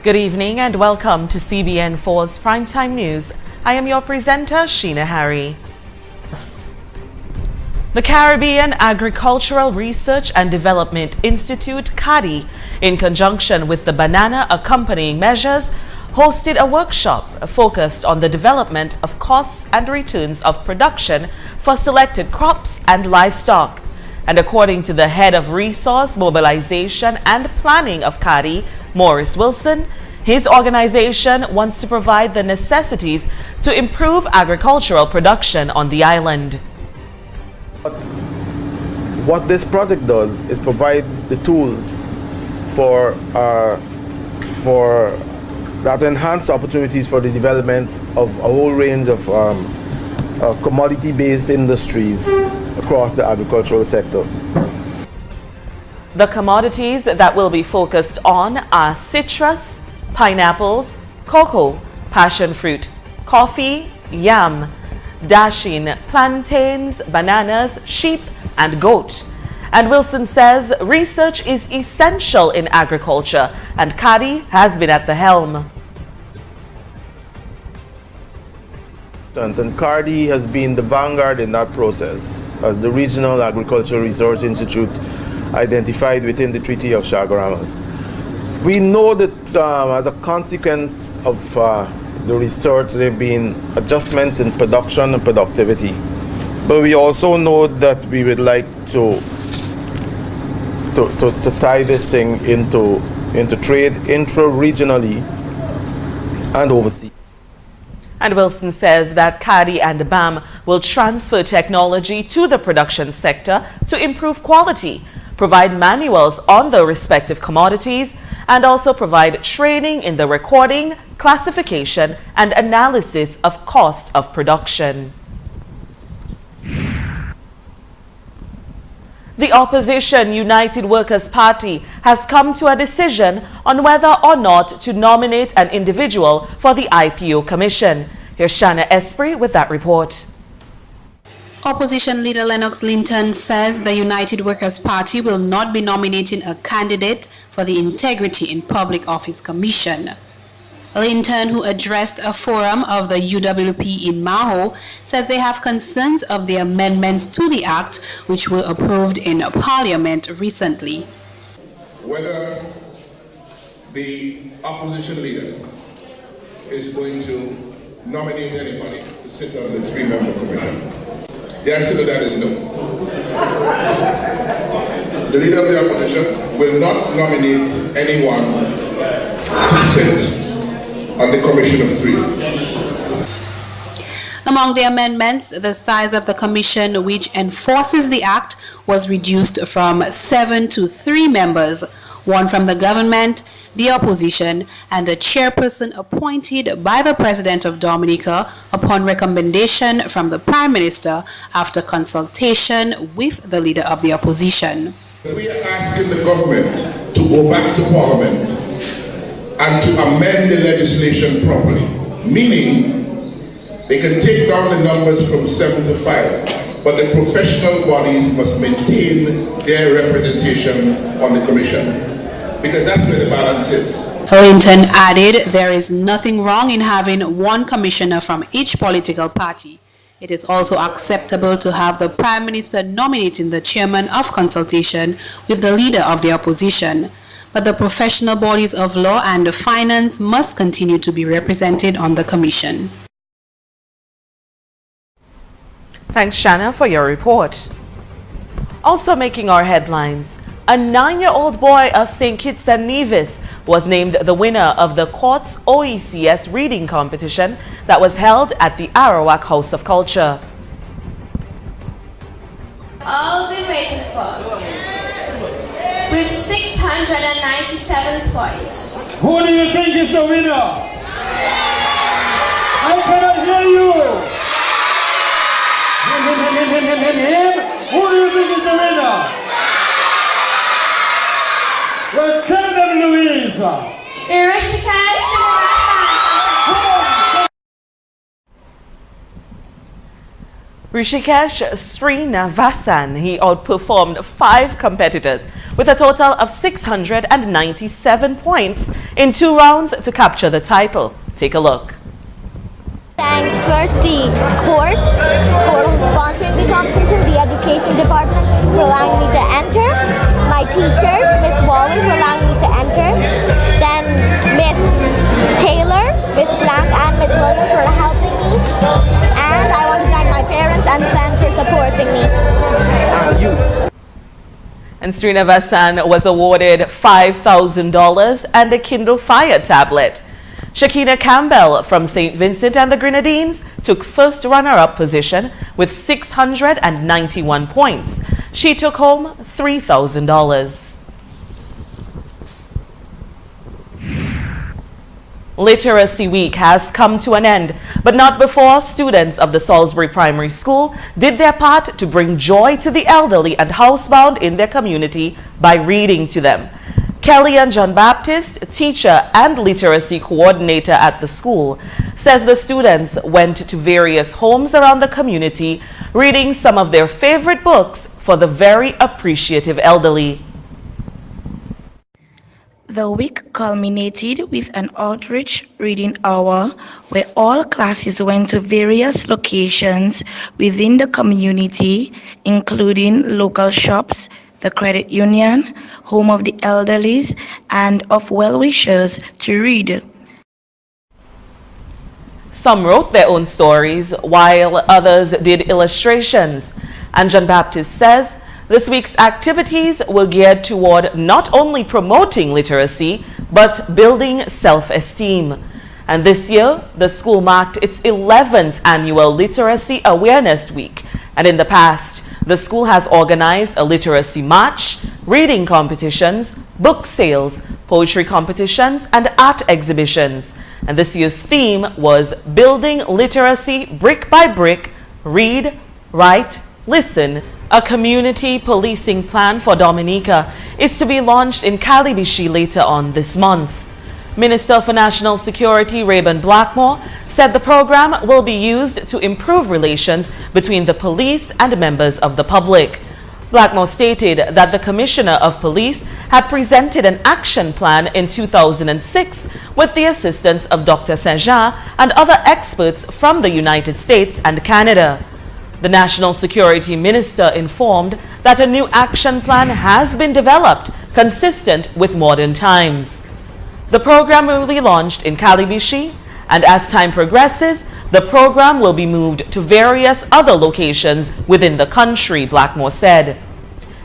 Good evening and welcome to CBN4's Primetime News. I am your presenter, Sheena Harry. The Caribbean Agricultural Research and Development Institute, CADI, in conjunction with the banana accompanying measures, hosted a workshop focused on the development of costs and returns of production for selected crops and livestock. And according to the head of Resource Mobilization and Planning of CADI, Maurice Wilson, his organization wants to provide the necessities to improve agricultural production on the island. What this project does is provide the tools for that enhance opportunities for the development of a whole range of commodity-based industries across the agricultural sector. The commodities that will be focused on are citrus, pineapples, cocoa, passion fruit, coffee, yam, dasheen, plantains, bananas, sheep, and goat. And Wilson says research is essential in agriculture, and CADI has been at the helm. And CADI has been the vanguard in that process as the Regional Agricultural Research Institute identified within the Treaty of Chaguaramas. We know that as a consequence of the research, there have been adjustments in production and productivity. But we also know that we would like to tie this thing into trade intra-regionally and overseas. And Wilson says that CADI and BAM will transfer technology to the production sector to improve quality, provide manuals on the respective commodities, and also provide training in the recording, classification, and analysis of cost of production. The opposition United Workers' Party has come to a decision on whether or not to nominate an individual for the IPO Commission. Here's Shanna Esprit with that report. Opposition leader Lennox Linton says the United Workers' Party will not be nominating a candidate for the Integrity in Public Office Commission. Linton, who addressed a forum of the UWP in Maho, said they have concerns of the amendments to the Act which were approved in Parliament recently. Whether the opposition leader is going to nominate anybody to sit on the three-member commission, the answer to that is no. The leader of the opposition will not nominate anyone to sit on the commission of three. Among the amendments, the size of the commission which enforces the Act was reduced from 7 to 3 members, 1 from the government, the opposition, and a chairperson appointed by the President of Dominica upon recommendation from the Prime Minister after consultation with the leader of the opposition. We are asking the government to go back to Parliament and to amend the legislation properly, meaning they can take down the numbers from 7 to 5, but the professional bodies must maintain their representation on the commission, because that's where the balance is. Linton added there is nothing wrong in having one commissioner from each political party. It is also acceptable to have the Prime Minister nominating the chairman of consultation with the leader of the opposition. But the professional bodies of law and finance must continue to be represented on the commission. Thanks, Shanna, for your report. Also making our headlines, a 9-year-old boy of St. Kitts and Nevis was named the winner of the Court's OESCS reading competition that was held at the Arawak House of Culture. All been waiting for, with 697 points. Who do you think is the winner? I cannot hear you. Him. Who do you think is the winner? Well, tell them, Louisa. Rishikesh Srinivasan, he outperformed 5 competitors with a total of 697 points in 2 rounds to capture the title. Take a look. Thank first the court for sponsoring the competition, the education department for allowing me to enter, my teacher, Miss Wallen, for allowing me to enter, then Miss Taylor, Miss Blank, and Miss Williams for helping me, and I want to thank my parents and friends for supporting me. And Srinivasan was awarded $5,000 and a Kindle Fire tablet. Shakina Campbell from St. Vincent and the Grenadines took first runner-up position with 691 points. She took home $3,000. Literacy Week has come to an end, but not before students of the Salisbury Primary School did their part to bring joy to the elderly and housebound in their community by reading to them. Kelly and John Baptist, teacher and literacy coordinator at the school, says the students went to various homes around the community reading some of their favorite books for the very appreciative elderly. The week culminated with an outreach reading hour where all classes went to various locations within the community, including local shops, the credit union, home of the elderly, and of well-wishers to read. Some wrote their own stories, while others did illustrations. And John Baptist says this week's activities were geared toward not only promoting literacy, but building self-esteem. And this year, the school marked its 11th annual Literacy Awareness Week. And in the past, the school has organized a literacy march, reading competitions, book sales, poetry competitions, and art exhibitions. And this year's theme was Building Literacy Brick by Brick, Read, Write, Listen. A community policing plan for Dominica is to be launched in Calibishi later on this month. Minister for National Security Rayburn Blackmore said the program will be used to improve relations between the police and members of the public. Blackmore stated that the Commissioner of Police had presented an action plan in 2006 with the assistance of Dr. Saint-Jean and other experts from the United States and Canada. The National Security Minister informed that a new action plan has been developed consistent with modern times. The program will be launched in Calibishi, and as time progresses, the program will be moved to various other locations within the country, Blackmore said.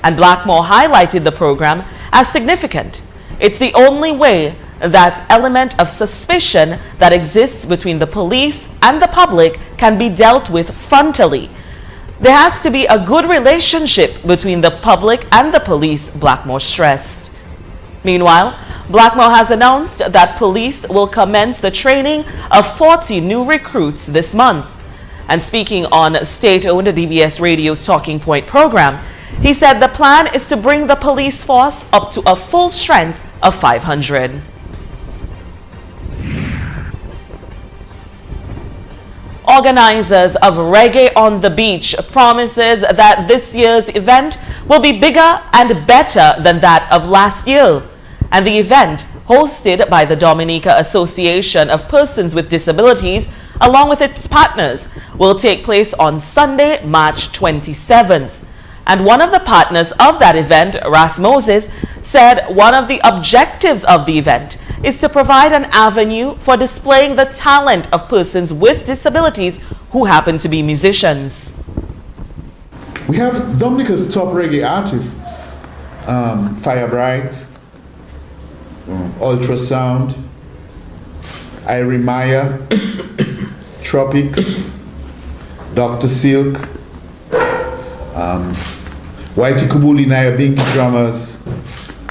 And Blackmore highlighted the program as significant. It's the only way that element of suspicion that exists between the police and the public can be dealt with frontally. There has to be a good relationship between the public and the police, Blackmore stressed. Meanwhile, Blackmore has announced that police will commence the training of 40 new recruits this month. And speaking on state-owned DBS Radio's Talking Point program, he said the plan is to bring the police force up to a full strength of 500. Organizers of Reggae on the Beach promises that this year's event will be bigger and better than that of last year. And the event, hosted by the Dominica Association of Persons with Disabilities, along with its partners, will take place on Sunday, March 27th. And one of the partners of that event, Ras Moses, said one of the objectives of the event is to provide an avenue for displaying the talent of persons with disabilities who happen to be musicians. We have Dominica's top reggae artists, Firebright, Ultrasound, Irie Maya, Tropics, Dr. Silk, Whitey Kubuli Binky drummers,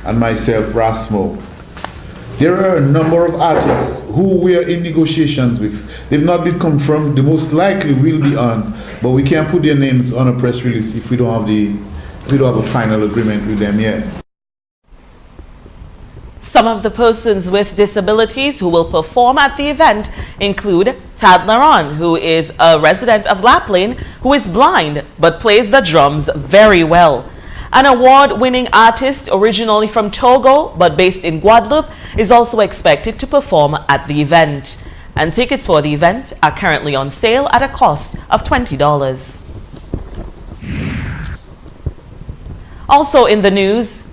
and myself, Rasmo. There are a number of artists who we are in negotiations with. They've not been confirmed. The most likely will be on, but we can't put their names on a press release if we don't have a final agreement with them yet. Some of the persons with disabilities who will perform at the event include Tad Laron, who is a resident of Lapland, who is blind but plays the drums very well. An award-winning artist originally from Togo but based in Guadeloupe is also expected to perform at the event. And tickets for the event are currently on sale at a cost of $20. Also in the news,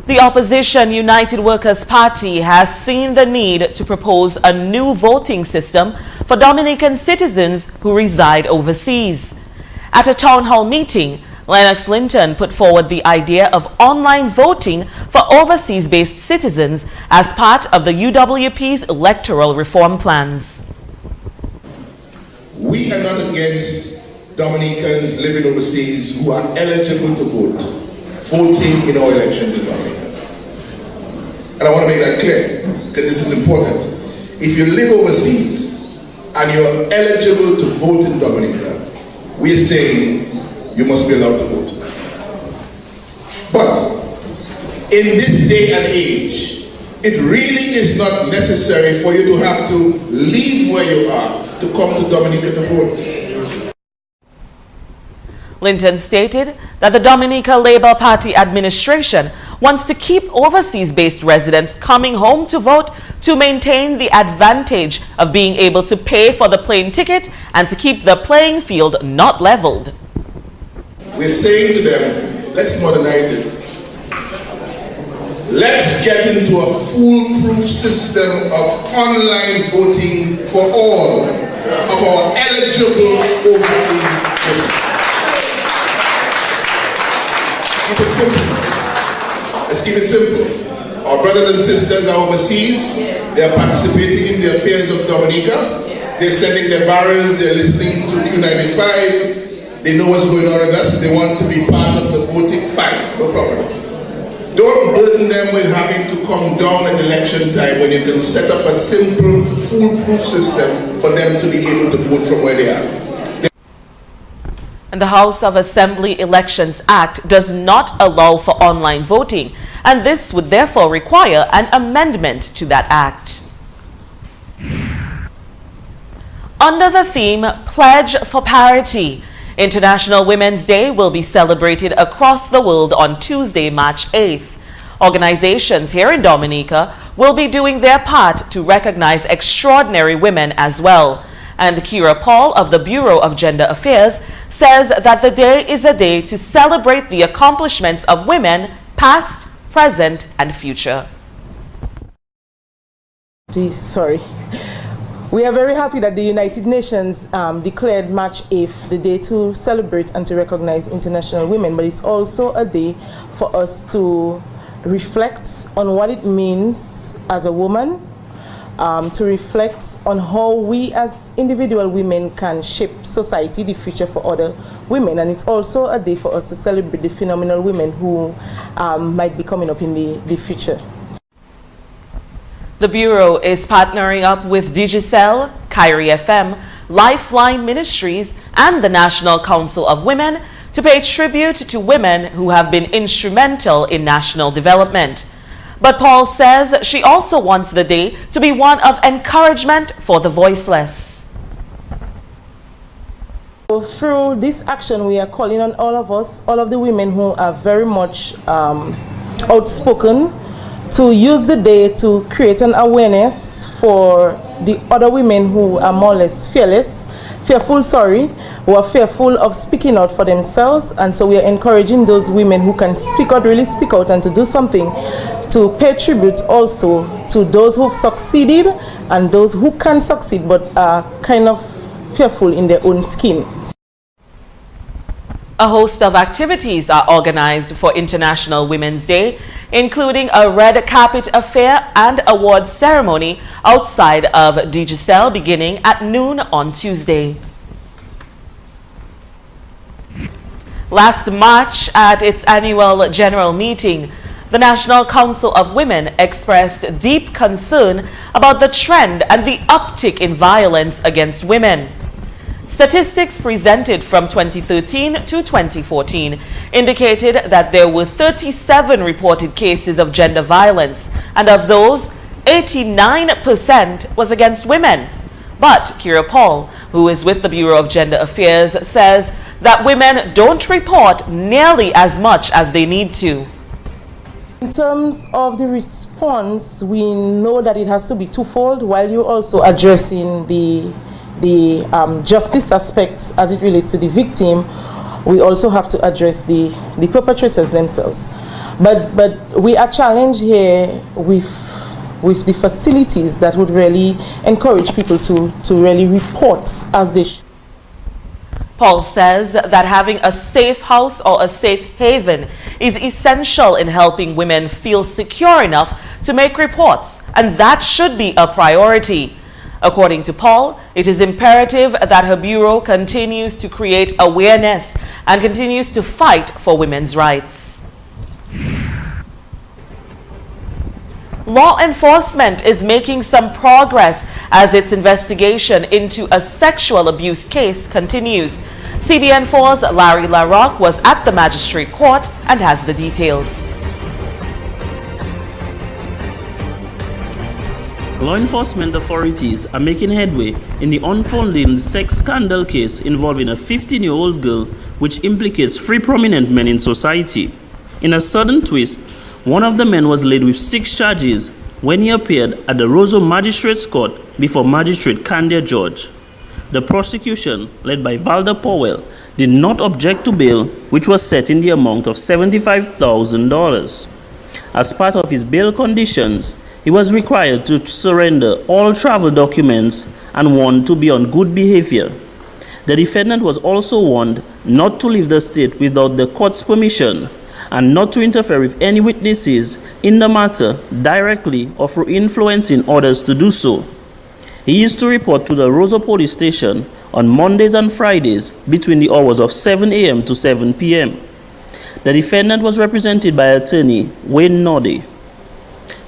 the opposition United Workers' Party has seen the need to propose a new voting system for Dominican citizens who reside overseas. At a town hall meeting, Lennox Linton put forward the idea of online voting for overseas-based citizens as part of the UWP's electoral reform plans. We are not against Dominicans living overseas who are eligible to vote, voting in our elections in Dominica. And I want to make that clear, because this is important. If you live overseas and you're eligible to vote in Dominica, we're saying you must be allowed to vote. But in this day and age, it really is not necessary for you to have to leave where you are to come to Dominica to vote. Linton stated that the Dominica Labour Party administration wants to keep overseas-based residents coming home to vote to maintain the advantage of being able to pay for the plane ticket and to keep the playing field not leveled. We're saying to them, let's modernize it. Let's get into a foolproof system of online voting for all of our eligible overseas voters. Keep it simple. Let's keep it simple. Our brothers and sisters are overseas. They are participating in the affairs of Dominica. They're sending their barrels. They're listening to Q95. They know what's going on with us. They want to be part of the voting. Fine, no problem. Don't burden them with having to come down at election time when you can set up a simple, foolproof system for them to be able to vote from where they are. And the House of Assembly Elections Act does not allow for online voting, and this would therefore require an amendment to that act. Under the theme Pledge for Parity, International Women's Day will be celebrated across the world on Tuesday, March 8th. Organizations here in Dominica will be doing their part to recognize extraordinary women as well. And Kira Paul of the Bureau of Gender Affairs says that the day is a day to celebrate the accomplishments of women, past, present, and future. We are very happy that the United Nations declared March 8th the day to celebrate and to recognize international women, but it's also a day for us to reflect on what it means as a woman, to reflect on how we as individual women can shape society, the future for other women. And it's also a day for us to celebrate the phenomenal women who might be coming up in the future. The Bureau is partnering up with Digicel, Kyrie FM, Lifeline Ministries, and the National Council of Women to pay tribute to women who have been instrumental in national development. But Paul says she also wants the day to be one of encouragement for the voiceless. So through this action, we are calling on all of us, all of the women who are very much outspoken, to use the day to create an awareness for the other women who are more or less fearful, who are fearful of speaking out for themselves. And so we are encouraging those women who can speak out, really speak out, and to do something, to pay tribute also to those who've succeeded and those who can succeed but are kind of fearful in their own skin. A host of activities are organized for International Women's Day, including a red carpet affair and awards ceremony outside of Digicel beginning at noon on Tuesday. Last March, at its annual general meeting, the National Council of Women expressed deep concern about the trend and the uptick in violence against women. Statistics presented from 2013 to 2014 indicated that there were 37 reported cases of gender violence and of those, 89% was against women. But Kira Paul, who is with the Bureau of Gender Affairs, says that women don't report nearly as much as they need to. In terms of the response, we know that it has to be twofold, while you're also addressing the justice aspects as it relates to the victim. We also have to address the perpetrators themselves. But we are challenged here with the facilities that would really encourage people to really report as they should. Paul says that having a safe house or a safe haven is essential in helping women feel secure enough to make reports, and that should be a priority. According to Paul, it is imperative that her bureau continues to create awareness and continues to fight for women's rights. Law enforcement is making some progress as its investigation into a sexual abuse case continues. CBN4's Larry LaRocque was at the magistrate court and has the details. Law enforcement authorities are making headway in the unfolding sex scandal case involving a 15-year-old girl which implicates 3 prominent men in society. In a sudden twist, one of the men was laid with 6 charges when he appeared at the Roseau Magistrates Court before Magistrate Candia George. The prosecution, led by Valda Powell, did not object to bail, which was set in the amount of $75,000. As part of his bail conditions, he was required to surrender all travel documents and warned to be on good behavior. The defendant was also warned not to leave the state without the court's permission and not to interfere with any witnesses in the matter directly or through influencing others to do so. He is to report to the Roseau Police Station on Mondays and Fridays between the hours of 7 a.m. to 7 p.m. The defendant was represented by attorney Wayne Noddy.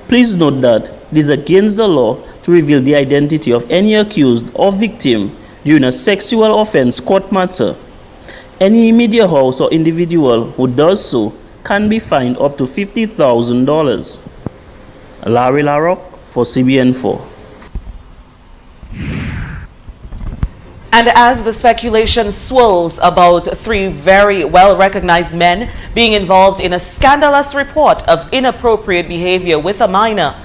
Please note that it is against the law to reveal the identity of any accused or victim during a sexual offense court matter. Any media house or individual who does so can be fined up to $50,000. Larry LaRocque for CBN4. And as the speculation swirls about 3 very well-recognized men being involved in a scandalous report of inappropriate behavior with a minor,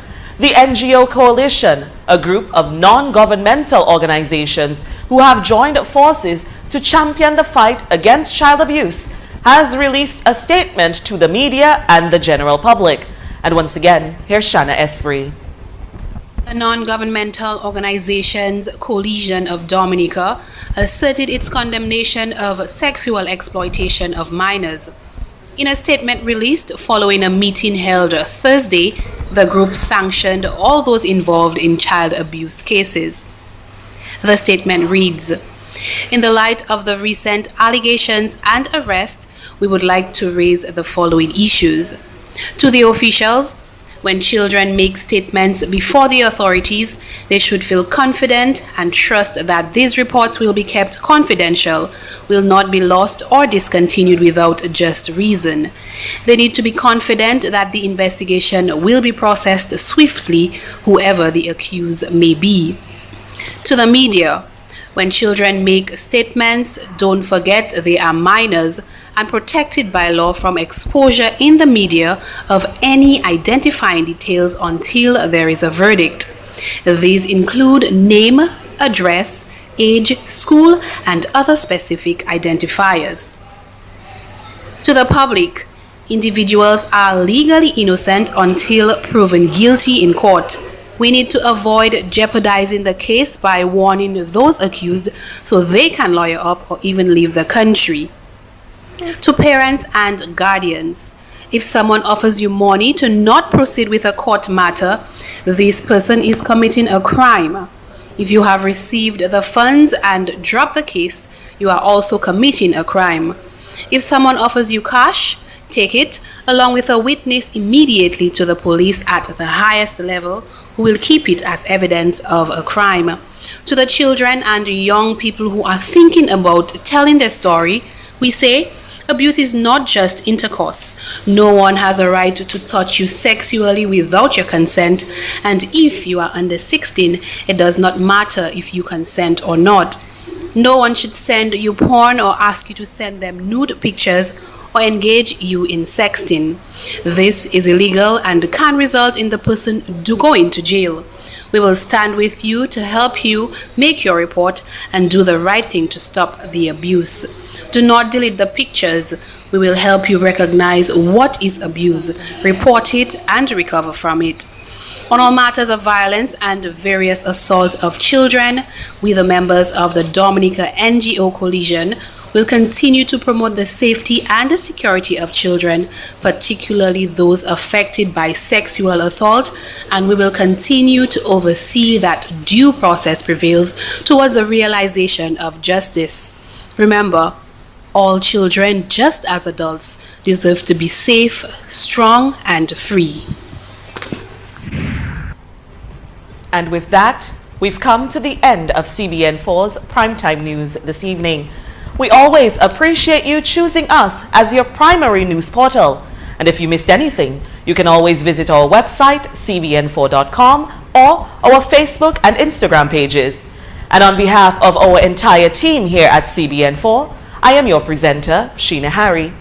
the NGO Coalition, a group of non-governmental organizations who have joined forces to champion the fight against child abuse, has released a statement to the media and the general public. And once again, here's Shanna Esprit. The non-governmental organization's Coalition of Dominica asserted its condemnation of sexual exploitation of minors. In a statement released following a meeting held Thursday, the group sanctioned all those involved in child abuse cases. The statement reads, "In the light of the recent allegations and arrests, we would like to raise the following issues. To the officials, when children make statements before the authorities, they should feel confident and trust that these reports will be kept confidential, will not be lost or discontinued without just reason. They need to be confident that the investigation will be processed swiftly, whoever the accused may be. To the media, when children make statements, don't forget they are minors and protected by law from exposure in the media of any identifying details until there is a verdict. These include name, address, age, school, and other specific identifiers. To the public, individuals are legally innocent until proven guilty in court. We need to avoid jeopardizing the case by warning those accused so they can lawyer up or even leave the country. To parents and guardians, if someone offers you money to not proceed with a court matter, this person is committing a crime. If you have received the funds and drop the case, you are also committing a crime. If someone offers you cash, take it along with a witness immediately to the police at the highest level, who will keep it as evidence of a crime. To the children and young people who are thinking about telling their story, we say, Abuse is not just intercourse. No one has a right to touch you sexually without your consent, and if you are under 16, it does not matter if you consent or not. No one should send you porn or ask you to send them nude pictures or engage you in sexting. This is illegal and can result in the person going to jail. We will stand with you to help you make your report and do the right thing to stop the abuse. Do not delete the pictures. We will help you recognize what is abuse, report it, and recover from it. On all matters of violence and various assault of children, we, the members of the Dominica NGO Coalition, will continue to promote the safety and the security of children, particularly those affected by sexual assault, and we will continue to oversee that due process prevails towards the realization of justice. Remember, all children, just as adults, deserve to be safe, strong, and free. And with that, we've come to the end of CBN4's Primetime News this evening. We always appreciate you choosing us as your primary news portal. And if you missed anything, you can always visit our website, cbn4.com, or our Facebook and Instagram pages. And on behalf of our entire team here at CBN4, I am your presenter, Sheena Harry.